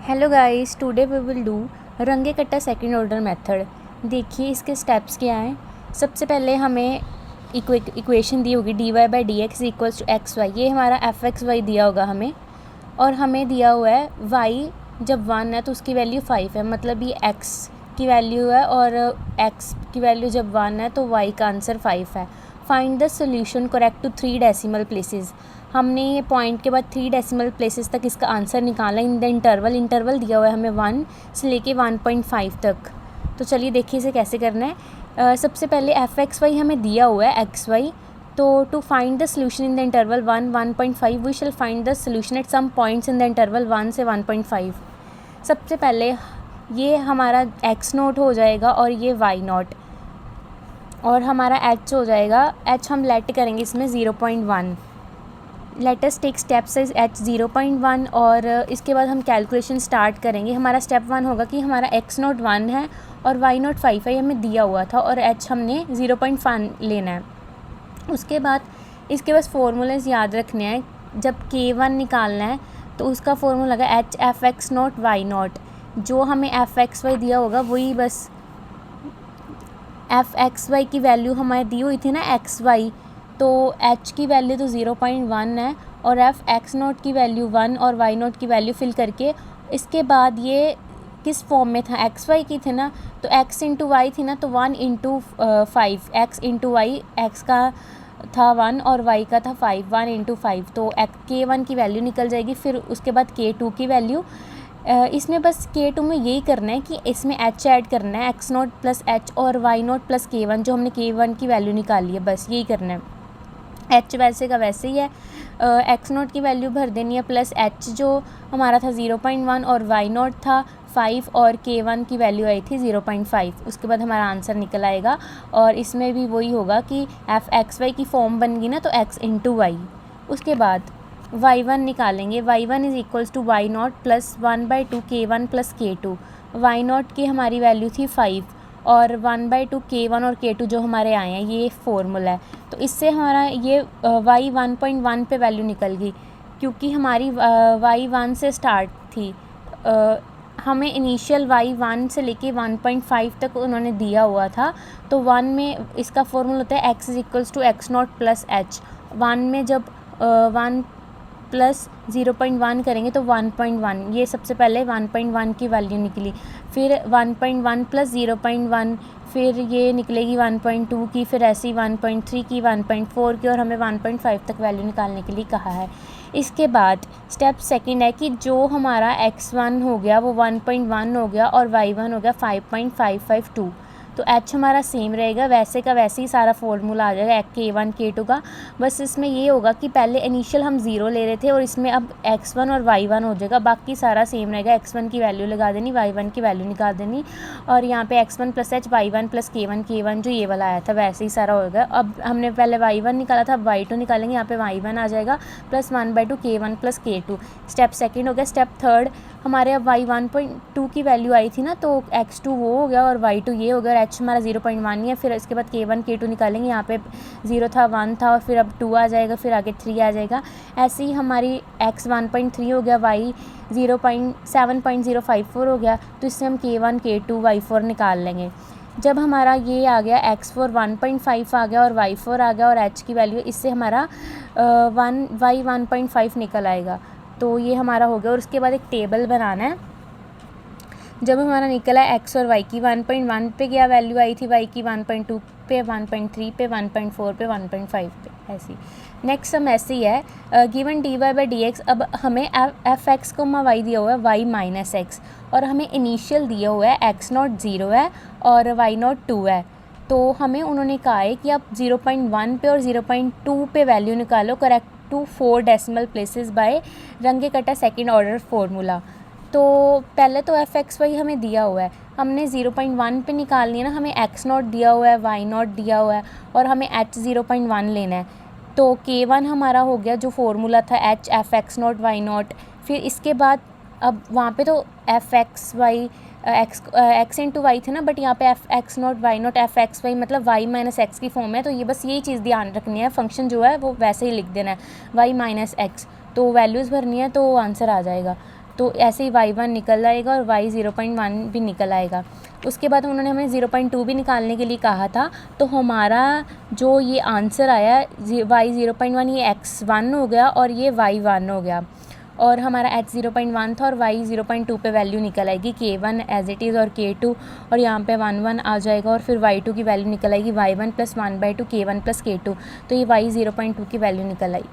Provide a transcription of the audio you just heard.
Hello guys, today we will do Runge Kutta second order method. देखिए इसके steps क्या हैं। सबसे पहले हमें इक्वेशन दी होगी dy by D X equals to X Y. ये हमारा एफ एक्स वाई दिया होगा हमें, और हमें दिया हुआ है y जब 1 है तो उसकी वैल्यू 5 है, मतलब ये x की वैल्यू है, और x की वैल्यू जब 1 है तो y का आंसर 5 है। Find the solution correct to 3 decimal places. हमने ये पॉइंट के बाद 3 डेसिमल प्लेसेस तक इसका आंसर निकाला इन द इंटरवल दिया हुआ है हमें 1 से लेके 1.5 तक। तो चलिए देखिए इसे कैसे करना है। सबसे पहले एफ एक्स वाई हमें दिया हुआ है एक्स वाई, तो to find the solution in the interval 1-1.5 we shall find the solution at some points in the interval 1 से 1.5। सबसे पहले ये हमारा x नोट हो जाएगा और ये y नोट, और हमारा h हो जाएगा। h हम लेट करेंगे इसमें 0.1। Let us take step size h 0.1, और इसके बाद हम कैलकुलेशन स्टार्ट करेंगे। हमारा स्टेप 1 होगा कि हमारा x नोट 1 है और y नोट 5 है, ये हमें दिया हुआ था, और h हमने 0.1 लेना है। उसके बाद इसके बस फॉर्मूलेस याद रखने हैं। जब k1 निकालना है तो उसका फॉर्मूला लगा H F X naught Y naught. जो हमें एफ एक्स वाई दिया होगा वही बस एफ एक्स वाई की वैल्यू हमारे दी हुई थी ना एक्स वाई, तो h की वैल्यू तो 0.1 है और एफ एक्स नोट की वैल्यू 1 और वाई नोट की वैल्यू फिल करके, इसके बाद ये किस फॉर्म में था, एक्स वाई की थी ना, तो x इंटू वाई थी ना, तो 1 into 5, X into Y, X का था 1 और y का था 5, 1 इंटू 5, तो k1 की वैल्यू निकल जाएगी। फिर उसके बाद k2 की वैल्यू, इसमें बस k2 में यही करना है कि इसमें h ऐड करना है, x नोट प्लस h और y नोट प्लस k1, जो हमने k1 की वैल्यू निकाली है, बस यही करना है। h वैसे का वैसे ही है, x नोट की वैल्यू भर देनी है, प्लस h जो हमारा था 0.1 और y नोट था 5 और k1 की वैल्यू आई थी 0.5। उसके बाद हमारा आंसर निकल आएगा, और इसमें भी वही होगा कि एफ एक्स वाई की फॉर्म बन गई ना, तो x इंटू वाई। उसके बाद y1 निकालेंगे। y1 is equals to Y naught plus 1/2 k1 plus k2। Y naught की हमारी वैल्यू थी 5 और 1/2 k1 और k2 जो हमारे आए हैं, ये फॉर्मूला है। तो इससे हमारा ये y 1.1 पे वैल्यू निकल गई, क्योंकि हमारी y 1 से स्टार्ट थी। हमें इनिशियल y 1 से लेके 1.5 तक उन्होंने दिया हुआ था, तो 1 में इसका फॉर्मूला होता है x is equals to X naught plus h। 1 में जब 1 प्लस 0.1 करेंगे तो 1.1, ये सबसे पहले 1.1 की वैल्यू निकली, फिर 1.1 प्लस 0.1, फिर ये निकलेगी 1.2 की, फिर ऐसी 1.3 की, 1.4 की, और हमें 1.5 तक वैल्यू निकालने के लिए कहा है। इसके बाद स्टेप सेकंड है कि जो हमारा x1 हो गया वो 1.1 हो गया और y1 हो गया 5.552, तो h हमारा सेम रहेगा, वैसे का वैसे ही सारा फॉर्मूला आ जाएगा k1 k2 का। बस इसमें ये होगा कि पहले इनिशियल हम 0 ले रहे थे और इसमें अब x1 और y1 हो जाएगा, बाकी सारा सेम रहेगा। x1 की वैल्यू लगा देनी, y1 की वैल्यू निकाल देनी, और यहाँ पे x1 plus h, y1 plus k1 जो ये वाला आया था वैसे ही सारा होगा। अब हमने पहले y1 निकाला था, अब y2 निकालेंगे, यहाँ पे y1 आ जाएगा plus 1/2 k1 plus k2। Step second हो गया। स्टेप थर्ड, हमारे अब y 1.2 की वैल्यू आई थी ना, तो x2 वो हो गया और y2 ये हो गया, और h हमारा 0.1 ही है। फिर इसके बाद k1 k2 निकालेंगे, यहाँ पे 0 था, 1 था, और फिर अब 2 आ जाएगा, फिर आगे 3 आ जाएगा। ऐसे ही हमारी x 1.3 हो गया, y 7.054 हो गया, तो इससे हम k1 k2 y4 निकाल लेंगे। जब हमारा ये आ गया x4 1.5 आ गया और y4 आ गया और h की वैल्यू, इससे हमारा y 1.5 निकल आएगा, तो ये हमारा हो गया। और उसके बाद एक टेबल बनाना है। जब हमारा निकला x और y की 1.1 पे क्या वैल्यू आई थी, y की 1.2 पे, 1.3 पे, 1.4 पे, 1.5 पे, ऐसी। नेक्स्ट हम ऐसे ही है, given dy by D x. अब हमें एफ एक्स को y दिया हुआ है y माइनस एक्स, और हमें इनिशियल दिया हुआ है x नॉट 0 है और y नॉट 2 है। तो हमें उन्होंने कहा है कि आप 0.1 पे और 0.2 पे वैल्यू निकालो correct to 4 decimal places by Runge Kutta second order formula. तो पहले तो एफ एक्स वाई हमें दिया हुआ है, हमने 0.1 पे निकालनी है ना, हमें एक्स नॉट दिया हुआ है, वाई नॉट दिया हुआ है, और हमें एच 0.1 लेना है। तो k1 हमारा हो गया जो फॉर्मूला था H F X naught Y naught. फिर इसके बाद अब वहाँ पे तो F X Y X into Y थे ना, बट यहाँ पे F X naught Y naught F X Y मतलब वाई माइनस एक्स की फॉर्म है, तो ये बस यही चीज़ ध्यान रखनी है, फंक्शन जो है वो वैसे ही लिख देना है वाई माइनस एक्स, तो वैल्यूज़ भरनी है तो आंसर आ जाएगा। तो ऐसे ही y1 निकल आएगा और y 0.1 भी निकल आएगा। उसके बाद उन्होंने हमें 0.2 भी निकालने के लिए कहा था, तो हमारा जो ये आंसर आया y 0.1 ये x1 हो गया और ये y1 हो गया, और हमारा h 0.1 था और y 0.2 पे वैल्यू निकल आएगी k1 एज इट इज़ और k2, और यहाँ पे 1 1 आ जाएगा और फिर y2 की वैल्यू निकल आएगी y1 + 1/2 k1 + k2, तो ये y 0.2 की वैल्यू निकल आई।